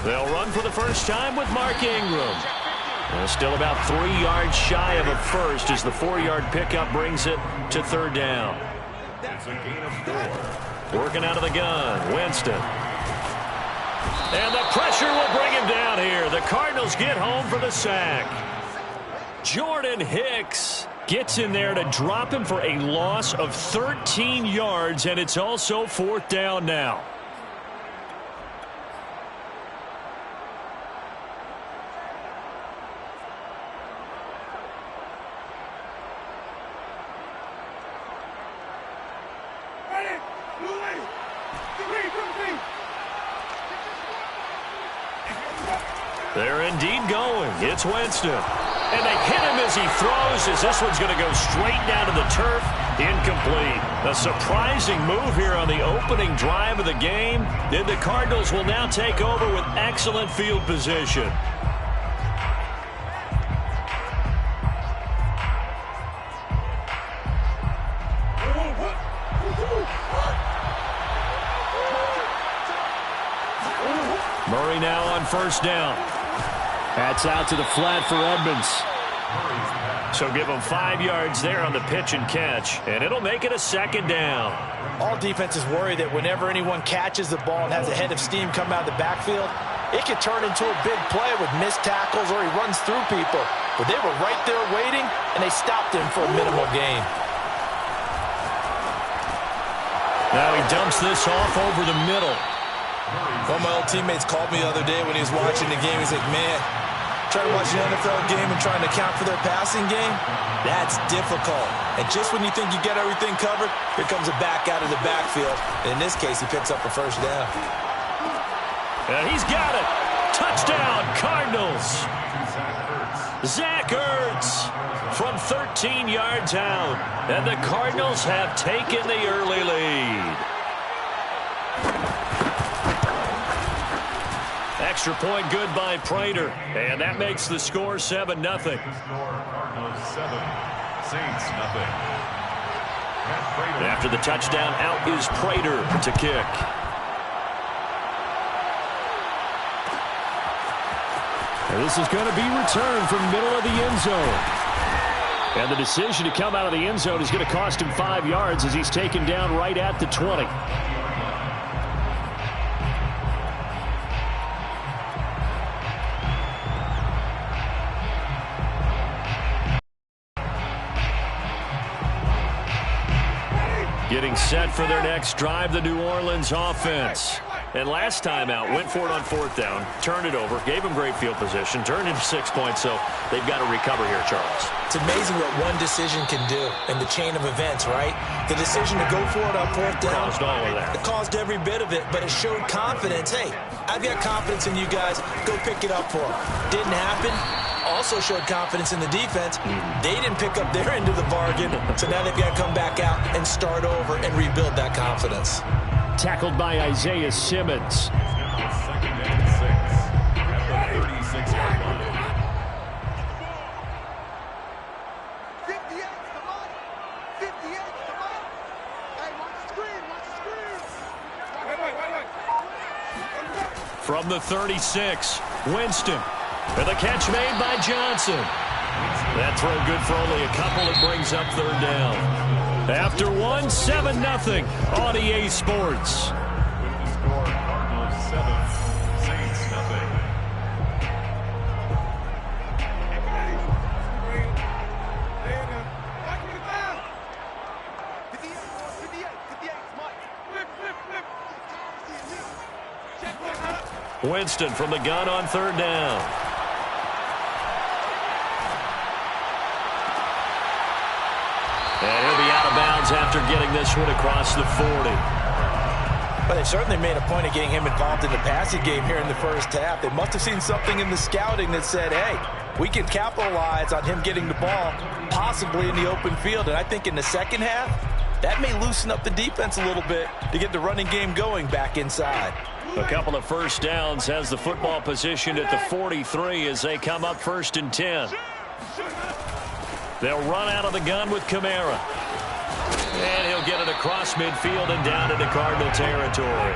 They'll run for the first time with Mark Ingram. Still about 3 yards shy of a first as the 4-yard pickup brings it to third down. That's a gain of 4. Working out of the gun, Winston. And the pressure will bring him down here. The Cardinals get home for the sack. Jordan Hicks gets in there to drop him for a loss of 13 yards, and it's also fourth down now. They're indeed going. It's Winston. And they hit him as he throws, as this one's going to go straight down to the turf. Incomplete. A surprising move here on the opening drive of the game. Then the Cardinals will now take over with excellent field position. Murray now on first down. That's out to the flat for Edmonds. So give him 5 yards there on the pitch and catch, and it'll make it a second down. All defenses worry that whenever anyone catches the ball and has a head of steam come out of the backfield, it could turn into a big play with missed tackles or he runs through people. But they were right there waiting, and they stopped him for a minimal gain. Now he dumps this off over the middle. One of my old teammates called me the other day when he was watching the game. He's like, man, trying to watch an NFL game and trying to account for their passing game, that's difficult. And just when you think you get everything covered, here comes a back out of the backfield. And in this case, he picks up a first down. He's got it. Touchdown, Cardinals. Zach Ertz from 13 yards out. And the Cardinals have taken the early lead. Extra point good by Prater. And that makes the score 7-0. Cardinals 7, Saints nothing. After the touchdown, out is Prater to kick. And this is going to be returned from middle of the end zone. And the decision to come out of the end zone is going to cost him 5 yards as he's taken down right at the 20. Getting set for their next drive, the New Orleans offense. And last time out, went for it on fourth down, turned it over, gave them great field position, turned into 6 points, so they've got to recover here, Charles. It's amazing what one decision can do in the chain of events, right? The decision to go for it on fourth down. Caused all of that. It caused every bit of it, but it showed confidence. Hey, I've got confidence in you guys. Go pick it up for them. Didn't happen. Also showed confidence in the defense. They didn't pick up their end of the bargain, so now they've got to come back out and start over and rebuild that confidence. Tackled by Isaiah Simmons. Second and 6 at the 36-yard line. 58, come on. 58, come on. Hey, watch the screen, watch the screen. From the 36, Winston. And the catch made by Johnson. That throw good for only a couple. It brings up third down. After one, 7-0 on EA Sports. With the score, Cardinals 7, Saints nothing. Winston from the gun on third down. And he'll be out of bounds after getting this one across the 40. But they certainly made a point of getting him involved in the passing game here in the first half. They must have seen something in the scouting that said, hey, we can capitalize on him getting the ball, possibly in the open field. And I think in the second half, that may loosen up the defense a little bit to get the running game going back inside. A couple of first downs, has the football positioned at the 43 as they come up 1st and 10. They'll run out of the gun with Kamara. And he'll get it across midfield and down into Cardinal territory.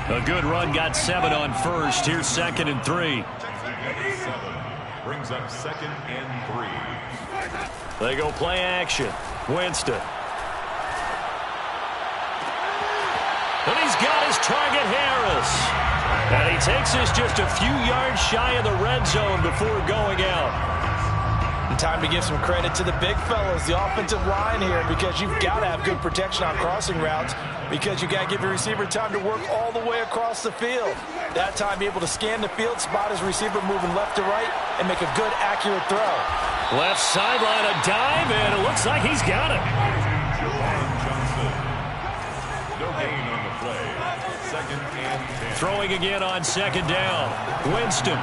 A good run got 7 on first. Here's 2nd and 3. 7 brings up 2nd and 3. They go play action. Winston. And he's got his target, Harris. And he takes this just a few yards shy of the red zone before going out. And time to give some credit to the big fellas, the offensive line here, because you've got to have good protection on crossing routes, because you got to give your receiver time to work all the way across the field. That time, be able to scan the field, spot his receiver moving left to right, and make a good, accurate throw. Left sideline, a dive, and it looks like he's got it. No gain on the play. 2nd and 10. Throwing again on 2nd down. Winston.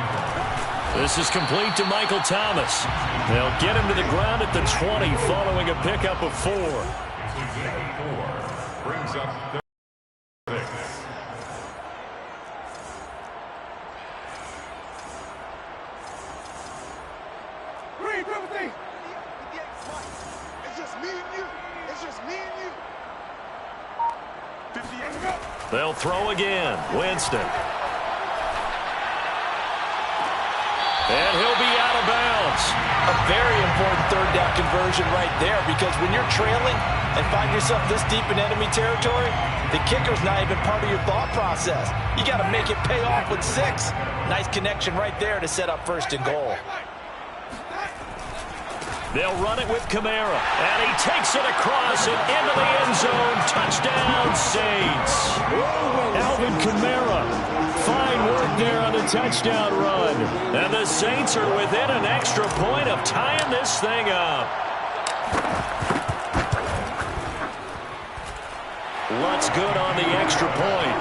This is complete to Michael Thomas. They'll get him to the ground at the 20 following a pickup of 4. 4 brings up 6. Read everything. It's just me and you. It's just me and you. 58. They'll throw again. Winston. And he'll be out of bounds. A very important 3rd down conversion right there, because when you're trailing and find yourself this deep in enemy territory, the kicker's not even part of your thought process. You got to make it pay off with 6. Nice connection right there to set up 1st and goal. They'll run it with Kamara. And he takes it across and into the end zone. Touchdown, Saints. Alvin Kamara. Fine work there on the touchdown run. And the Saints are within an extra point of tying this thing up. Lutz good on the extra point.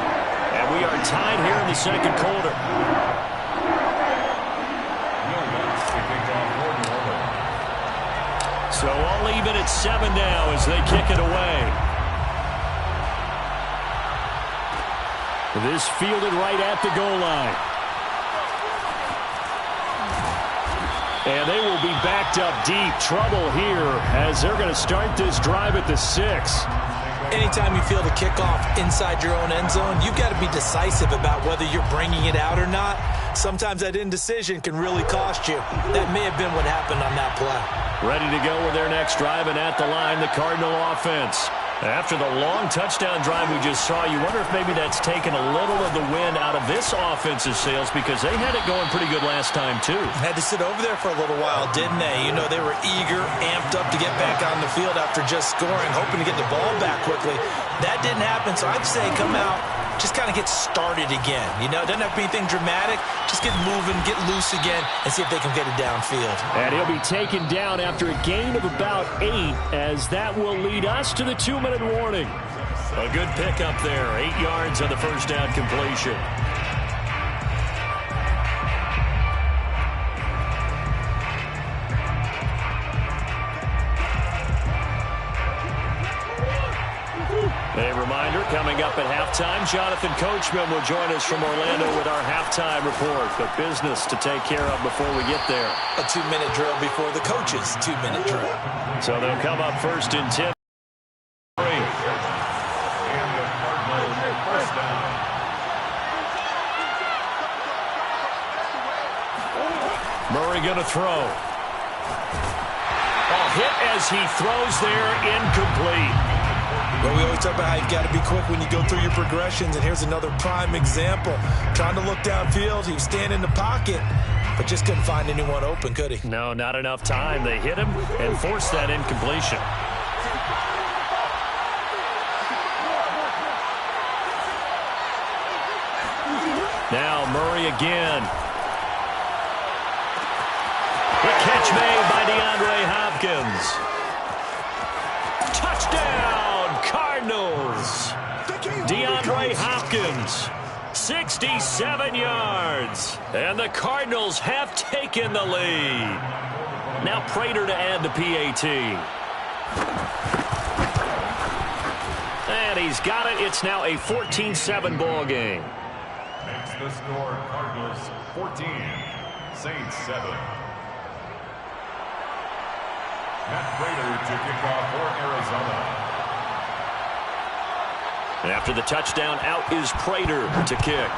And we are tied here in the 2nd quarter. So I'll leave it at 7 now as they kick it away. This fielded right at the goal line. And they will be backed up deep. Trouble here as they're going to start this drive at the 6. Anytime you field a kickoff inside your own end zone, you've got to be decisive about whether you're bringing it out or not. Sometimes that indecision can really cost you. That may have been what happened on that play. Ready to go with their next drive, and at the line, the Cardinal offense. After the long touchdown drive we just saw, you wonder if maybe that's taken a little of the wind out of this offensive sails, because they had it going pretty good last time, too. Had to sit over there for a little while, didn't they? You know, they were eager, amped up to get back on the field after just scoring, hoping to get the ball back quickly. That didn't happen, so I'd say come out, just kind of get started again. You know, it doesn't have to be anything dramatic. Just get moving, get loose again, and see if they can get it downfield. And he'll be taken down after a gain of about 8, as that will lead us to the 2-minute warning. A good pickup there, 8 yards on the first down completion. A reminder, coming up at halftime, Jonathan Coachman will join us from Orlando with our halftime report. But business to take care of before we get there. A 2-minute drill before the coach's 2-minute drill. So they'll come up 1st and 10. Murray going to throw. Hit as he throws there, incomplete. Well, we always talk about how you've got to be quick when you go through your progressions, and here's another prime example. Trying to look downfield, he was standing in the pocket, but just couldn't find anyone open, could he? No, not enough time. They hit him and forced that incompletion. Now Murray again. The catch made by DeAndre Hopkins. Touchdown, Cardinals. DeAndre Hopkins, 67 yards. And the Cardinals have taken the lead. Now Prater to add the PAT. And he's got it. It's now a 14-7 ball game. Makes the score Cardinals 14, Saints 7. Matt Prater to kick off for Arizona. After the touchdown, out is Prater to kick.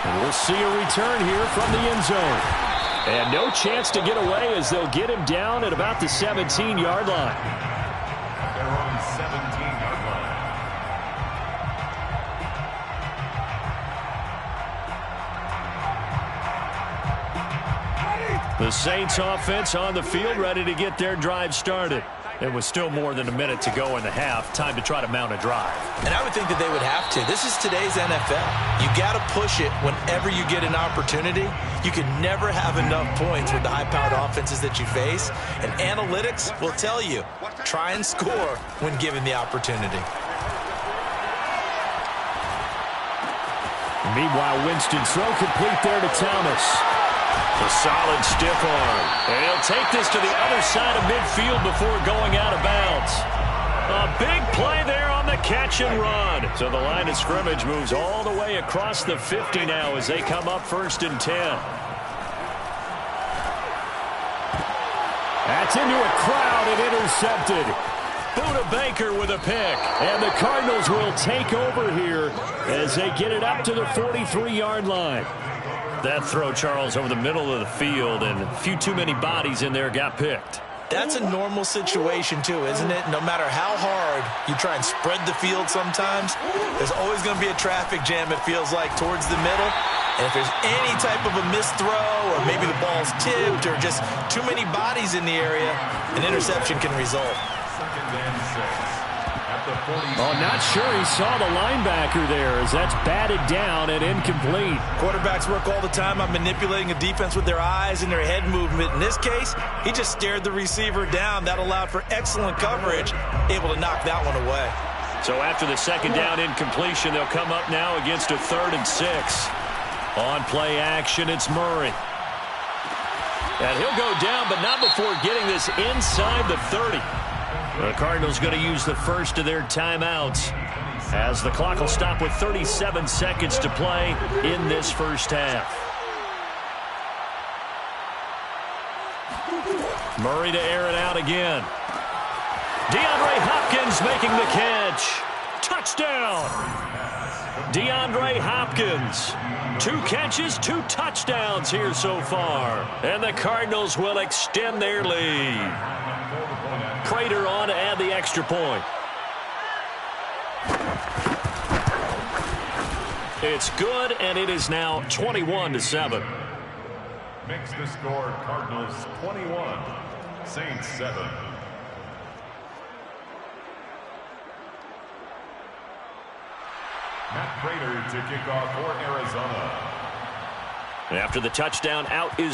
And we'll see a return here from the end zone. And no chance to get away as they'll get him down at about the 17-yard line. Their own 17-yard line. The Saints offense on the field, ready to get their drive started. It was still more than a minute to go in the half. Time to try to mount a drive. And I would think that they would have to. This is today's NFL. You got to push it whenever you get an opportunity. You can never have enough points with the high-powered offenses that you face. And analytics will tell you, try and score when given the opportunity. Meanwhile, Winston throw complete there to Thomas. A solid stiff arm. And he'll take this to the other side of midfield before going out of bounds. A big play there on the catch and run. So the line of scrimmage moves all the way across the 50 now as they come up 1st and 10. That's into a crowd and intercepted. Buda Baker with a pick. And the Cardinals will take over here as they get it up to the 43-yard line. That throw, Charles, over the middle of the field, and a few too many bodies in there got picked. That's a normal situation, too, isn't it? No matter how hard you try and spread the field sometimes, there's always going to be a traffic jam, it feels like, towards the middle. And if there's any type of a missed throw, or maybe the ball's tipped, or just too many bodies in the area, an interception can result. 2nd and 6. Oh, not sure he saw the linebacker there as that's batted down and incomplete. Quarterbacks work all the time on manipulating a defense with their eyes and their head movement. In this case, he just stared the receiver down. That allowed for excellent coverage, able to knock that one away. So after the 2nd down incompletion, they'll come up now against a 3rd and 6. On play action, it's Murray. And he'll go down, but not before getting this inside the 30. The Cardinals going to use the first of their timeouts as the clock will stop with 37 seconds to play in this first half. Murray to air it out again. DeAndre Hopkins making the catch. Touchdown. DeAndre Hopkins. 2 catches, 2 touchdowns here so far. And the Cardinals will extend their lead. Prater on to add the extra point. It's good, and it is now 21-7. Makes the score Cardinals 21, Saints 7. Matt Prater to kick off for Arizona. After the touchdown, out is